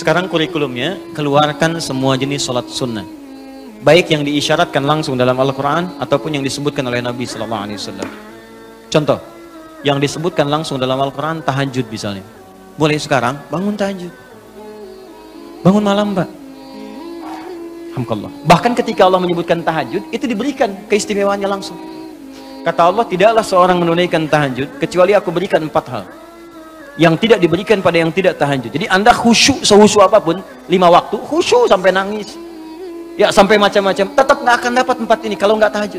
Sekarang kurikulumnya, keluarkan semua jenis sholat sunnah. Baik yang diisyaratkan langsung dalam Al-Quran, ataupun yang disebutkan oleh Nabi SAW. Contoh, yang disebutkan langsung dalam Al-Quran, tahajud misalnya. Mulai sekarang, bangun tahajud. Bangun malam, Pak. Alhamdulillah. Bahkan ketika Allah menyebutkan tahajud, itu diberikan keistimewaannya langsung. Kata Allah, tidaklah seorang menunaikan tahajud, kecuali aku berikan 4 hal. Yang tidak diberikan pada yang tidak tahajud. Jadi Anda khusyuk sehusyuk apapun, 5 waktu, khusyuk sampai nangis. Ya, sampai macam-macam. Tetap nggak akan dapat 4 ini kalau nggak tahajud.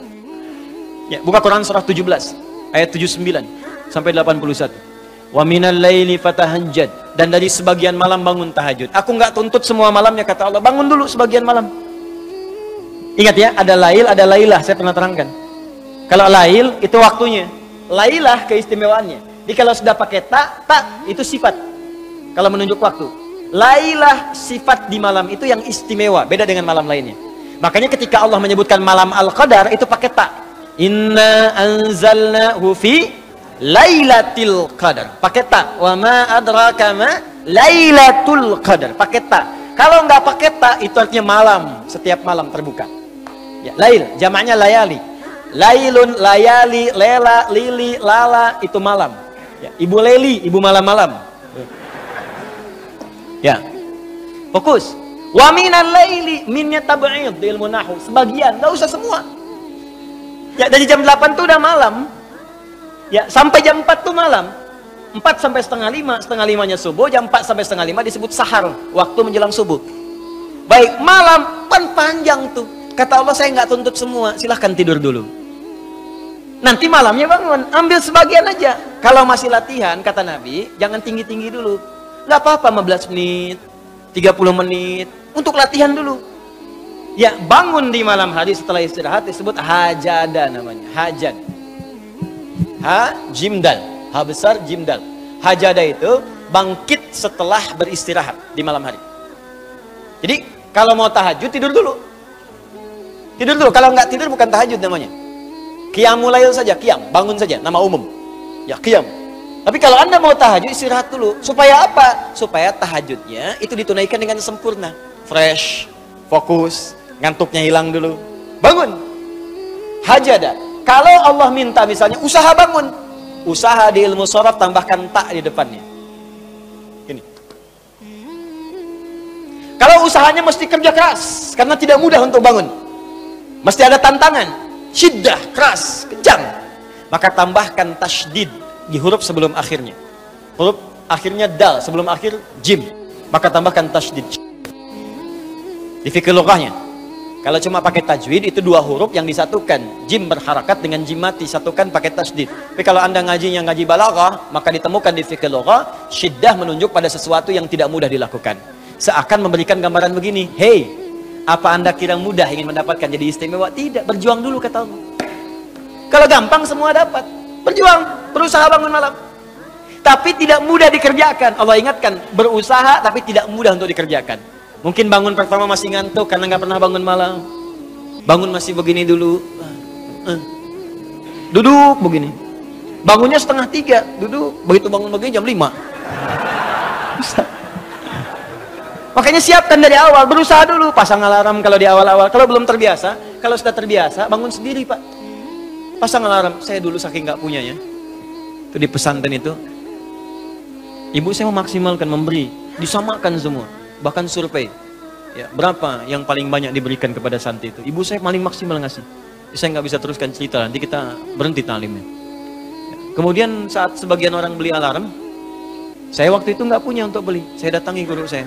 Ya, buka Quran surah 17, ayat 79 sampai 81. Wa minal laili fatahajjad, dan dari sebagian malam bangun tahajud. Aku nggak tuntut semua malamnya, kata Allah. Bangun dulu sebagian malam. Ingat ya, ada lail, ada lailah, saya pernah terangkan. Kalau lail itu waktunya, lailah keistimewaannya. Jadi kalau sudah pakai tak itu sifat. Kalau menunjuk waktu. Lailah sifat di malam itu yang istimewa, beda dengan malam lainnya. Makanya ketika Allah menyebutkan malam Al-Qadar itu pakai tak. Inna anzalnahu fi lailatul qadar. Pakai tak. Wa ma adraka ma lailatul qadar. Pakai tak. Kalau nggak pakai tak itu artinya malam, setiap malam terbuka. Ya, lail, jamaknya layali. Lailun, layali, lela, lili, lala itu malam. Ya, ibu Leli, ibu malam-malam. Ya, fokus. Wa minal laili, minnya tab'id di ilmu nahwu. Sebagian, nggak usah semua. Ya, dari jam 8 tuh udah malam. Ya, sampai jam 4 tuh malam. 4 sampai setengah 5, setengah 5-nya subuh. Jam 4 sampai setengah 5 disebut sahar, waktu menjelang subuh. Baik, malam kan panjang tuh. Kata Allah, saya nggak tuntut semua, silahkan tidur dulu. Nanti malamnya bangun, ambil sebagian aja. Kalau masih latihan, kata Nabi, jangan tinggi-tinggi dulu. Nggak apa-apa 15 menit, 30 menit, untuk latihan dulu. Ya, bangun di malam hari setelah istirahat disebut hajada namanya, hajad. Ha, jimdal, ha besar, jimdal. Hajada itu bangkit setelah beristirahat di malam hari. Jadi, kalau mau tahajud, tidur dulu. Tidur dulu, kalau nggak tidur bukan tahajud namanya. Qiyamul lail saja, qiyam, bangun saja, nama umum. Ya, qiyam. Tapi kalau Anda mau tahajud, istirahat dulu. Supaya apa? Supaya tahajudnya itu ditunaikan dengan sempurna. Fresh, fokus, ngantuknya hilang dulu. Bangun. Hajada. Kalau Allah minta misalnya, usaha bangun. Usaha di ilmu sharaf tambahkan tak di depannya. Gini. Kalau usahanya mesti kerja keras, karena tidak mudah untuk bangun. Mesti ada tantangan. Syiddah, keras, kejam. Maka tambahkan tasydid di huruf sebelum akhirnya. Huruf akhirnya dal, sebelum akhir jim. Maka tambahkan tasydid. Di fikih lughahnya, kalau cuma pakai tajwid itu 2 huruf yang disatukan. Jim berharakat dengan jim mati, satukan pakai tasydid. Tapi kalau Anda ngaji balaghah, maka ditemukan di fikih lughah, syiddah menunjuk pada sesuatu yang tidak mudah dilakukan. Seakan memberikan gambaran begini, hey, apa Anda kira mudah ingin mendapatkan jadi istimewa? Tidak, berjuang dulu kata Allah. Kalau gampang semua dapat. Berjuang, berusaha bangun malam. Tapi tidak mudah dikerjakan. Allah ingatkan, berusaha tapi tidak mudah untuk dikerjakan. Mungkin bangun pertama masih ngantuk karena nggak pernah bangun malam. Bangun masih begini dulu. Duduk begini. Bangunnya 2:30, duduk. Begitu bangun begini jam 5. Makanya siapkan dari awal, berusaha dulu, pasang alarm kalau di awal-awal. Kalau belum terbiasa, kalau sudah terbiasa, bangun sendiri Pak. Pasang alarm. Saya dulu saking nggak punya ya, itu di pesantren itu, ibu saya memaksimalkan memberi, disamakan semua, bahkan survei. Ya, berapa yang paling banyak diberikan kepada santri itu? Ibu saya paling maksimal ngasih. Saya nggak bisa teruskan cerita, nanti kita berhenti talimnya. Ya. Kemudian saat sebagian orang beli alarm, saya waktu itu nggak punya untuk beli. Saya datangi guru saya.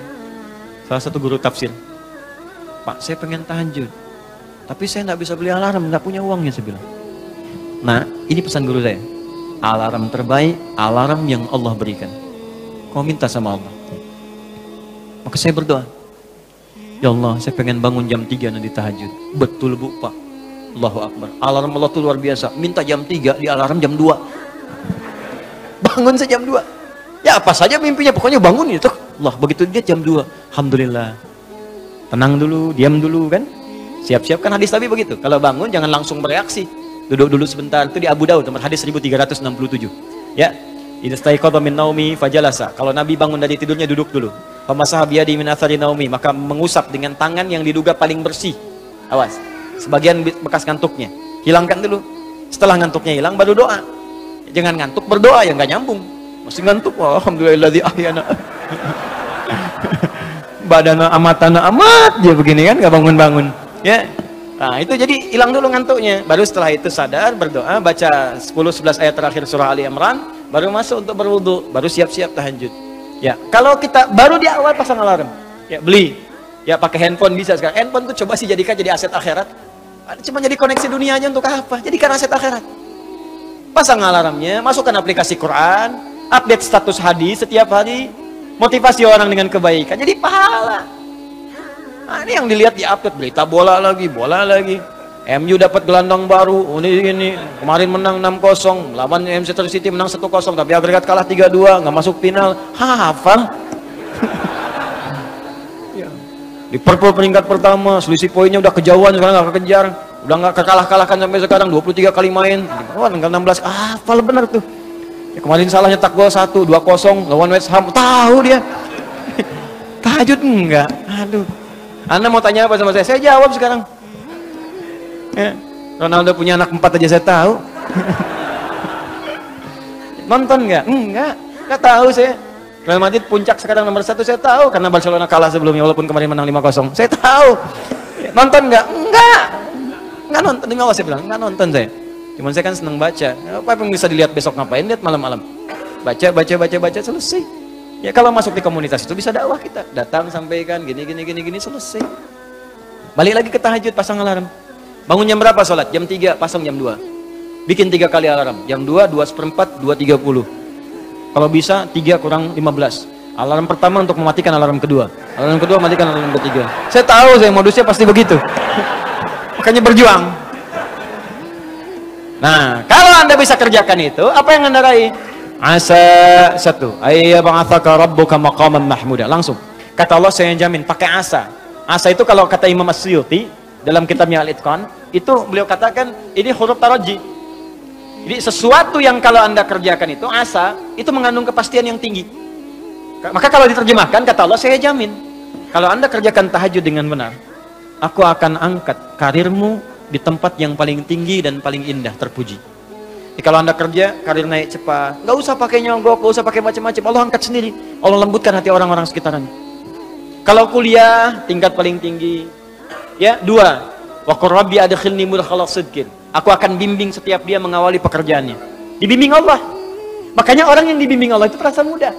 Salah satu guru tafsir. Pak, saya pengen tahajud. Tapi saya nggak bisa beli alarm, nggak punya uangnya, saya bilang. Nah, ini pesan guru saya. Alarm terbaik, alarm yang Allah berikan. Kau minta sama Allah. Maka saya berdoa. Ya Allah, saya pengen bangun jam 3 nanti tahajud. Betul Bu, Pak. Allahu Akbar. Alarm Allah itu luar biasa. Minta jam 3, di alarm jam 2. Bangun saya jam 2. Ya apa saja mimpinya, pokoknya bangun itu. Allah, begitu dia jam 2, alhamdulillah. Tenang dulu, diam dulu kan. Siap-siap kan hadis Nabi begitu. Kalau bangun jangan langsung bereaksi. Duduk dulu sebentar. Itu di Abu Daud, nomor hadis 1367. Ya. Idza staiqadha min naumi fajalasa. Kalau Nabi bangun dari tidurnya duduk dulu. Famasaha biyadi min athari naumi, maka mengusap dengan tangan yang diduga paling bersih. Awas, sebagian bekas ngantuknya hilangkan dulu. Setelah ngantuknya hilang baru doa. Jangan ngantuk berdoa, ya nggak nyambung. Masih ngantuk, alhamdulillahilladzi ahyana. Badana amatana amat dia begini kan, nggak bangun-bangun. Ya. Nah, itu jadi hilang dulu ngantuknya. Baru setelah itu sadar, berdoa, baca 10-11 ayat terakhir surah Ali Imran, baru masuk untuk berwudu, baru siap-siap tahajud. Ya, kalau kita baru di awal pasang alarm, ya beli. Ya pakai handphone bisa sekarang. Handphone tuh coba sih jadikan jadi aset akhirat. Cuma jadi koneksi dunia aja untuk apa? Jadikan aset akhirat. Pasang alarmnya, masukkan aplikasi Quran, update status hadis setiap hari, motivasi orang dengan kebaikan. Jadi pahala. Nah, ini yang dilihat di update berita bola lagi. MU dapat gelandang baru. Ini kemarin menang 6-0, lawan Manchester City menang 1-0, tapi agregat kalah 3-2, nggak masuk final. Hafal. Liverpool peringkat pertama, selisih poinnya udah kejauhan, sekarang nggak kekejar, udah nggak kekalah-kalahkan sampai sekarang, 23 kali main. Tinggal 16. Hafal bener tuh. Ya, kemarin salah nyetak gol 1, 2-0 lawan West Ham. Tahu dia. Tahajud enggak? Aduh. Anda mau tanya apa sama saya? Saya jawab sekarang. Ya. Ronaldo punya anak 4 aja saya tahu. Nonton nggak? Nggak tahu saya. Real Madrid puncak sekarang nomor 1 saya tahu, karena Barcelona kalah sebelumnya walaupun kemarin menang 5-0. Saya tahu. Nonton nggak? Nggak nonton. Demi Allah saya bilang, nggak nonton saya. Cuman saya kan seneng baca. Apa yang bisa dilihat besok ngapain? Lihat malam-malam. Baca selesai. Ya kalau masuk di komunitas itu bisa dakwah kita. Datang sampaikan gini selesai. Balik lagi ke tahajud, pasang alarm. Bangun jam berapa sholat? Jam 3, pasang jam 2. Bikin 3 kali alarm. Jam 2, 2:04, 2:30. Kalau bisa 3 kurang 15. Alarm pertama untuk mematikan alarm kedua. Alarm kedua matikan alarm ketiga. Saya tahu saya modusnya pasti begitu. Makanya berjuang. Nah, kalau Anda bisa kerjakan itu, apa yang Anda raih? Asa 1, ayyab'atsaka rabbuka maqaman mahmuda. Langsung. Kata Allah saya jamin pakai asa. Asa itu kalau kata Imam As-Suyuti dalam kitabnya Al-Itqan, itu beliau katakan ini huruf taraji. Jadi sesuatu yang kalau Anda kerjakan itu asa, itu mengandung kepastian yang tinggi. Maka kalau diterjemahkan kata Allah saya jamin, kalau Anda kerjakan tahajud dengan benar, aku akan angkat karirmu di tempat yang paling tinggi dan paling indah, terpuji. Jadi kalau Anda kerja, karir naik cepat, nggak usah pakai nyogok, nggak usah pakai macam-macam, Allah angkat sendiri. Allah lembutkan hati orang-orang sekitarnya. Kalau kuliah, tingkat paling tinggi. Ya, 2, wa qur rabbi adkhilni mudkhala sidqin. Aku akan bimbing setiap dia mengawali pekerjaannya. Dibimbing Allah. Makanya orang yang dibimbing Allah itu terasa mudah.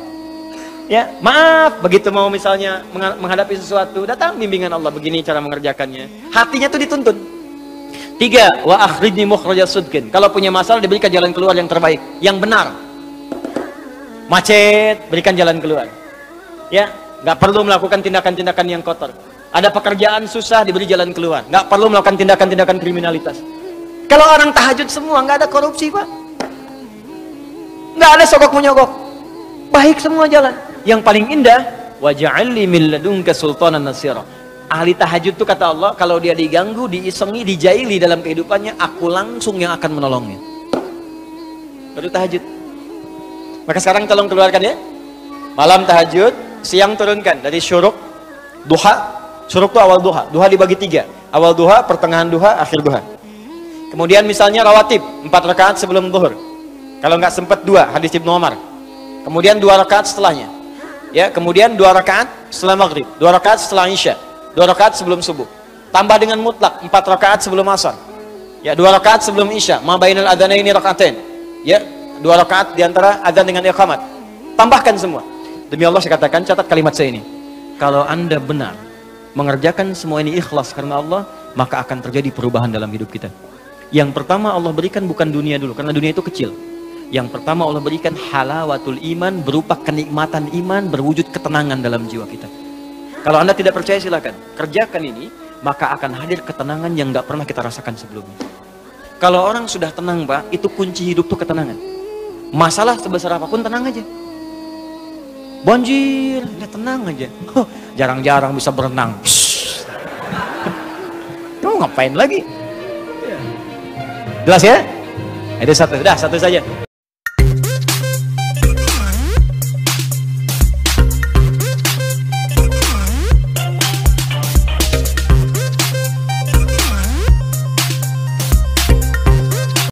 Ya, maaf, begitu mau misalnya menghadapi sesuatu, datang bimbingan Allah, begini cara mengerjakannya. Hatinya tuh dituntun. 3, wa akhrijni mukhrajas sidqin. Kalau punya masalah diberikan jalan keluar yang terbaik, yang benar. Macet, berikan jalan keluar. Ya, nggak perlu melakukan tindakan-tindakan yang kotor. Ada pekerjaan susah, diberi jalan keluar. Nggak perlu melakukan tindakan-tindakan kriminalitas. Kalau orang tahajud semua, nggak ada korupsi, Pak. Nggak ada sogok menyogok. Baik semua jalan. Yang paling indah, wa ja'alni min ladunka sultanan nasira. Ahli tahajud itu kata Allah, kalau dia diganggu, diisengi, dijaili dalam kehidupannya, aku langsung yang akan menolongnya. Baru tahajud. Maka sekarang tolong keluarkan ya. Malam tahajud, siang turunkan dari syuruk, duha. Syuruk itu awal duha. Duha dibagi 3. Awal duha, pertengahan duha, akhir duha. Kemudian misalnya rawatib, 4 rakaat sebelum zuhur. Kalau nggak sempat 2, hadis Ibnu Umar. Kemudian 2 rakaat setelahnya. Ya, kemudian 2 rakaat setelah maghrib, 2 rakaat setelah isya. 2 rakaat sebelum subuh. Tambah dengan mutlak 4 rakaat sebelum asar. Ya, 2 rakaat sebelum isya. Ma bainal adzanaini rakaatain. Ya, 2 rakaat di antara adzan dengan iqamat. Tambahkan semua. Demi Allah saya katakan, catat kalimat saya ini. Kalau Anda benar mengerjakan semua ini ikhlas karena Allah, maka akan terjadi perubahan dalam hidup kita. Yang pertama Allah berikan bukan dunia dulu, karena dunia itu kecil. Yang pertama Allah berikan halawatul iman, berupa kenikmatan iman, berwujud ketenangan dalam jiwa kita. Kalau Anda tidak percaya silakan, kerjakan ini, maka akan hadir ketenangan yang nggak pernah kita rasakan sebelumnya. Kalau orang sudah tenang, Pak, itu kunci hidup tuh ketenangan. Masalah sebesar apapun tenang aja. Banjir, ya tenang aja. Jarang-jarang bisa berenang. Kamu ngapain lagi? Jelas ya? Itu satu, dah satu saja.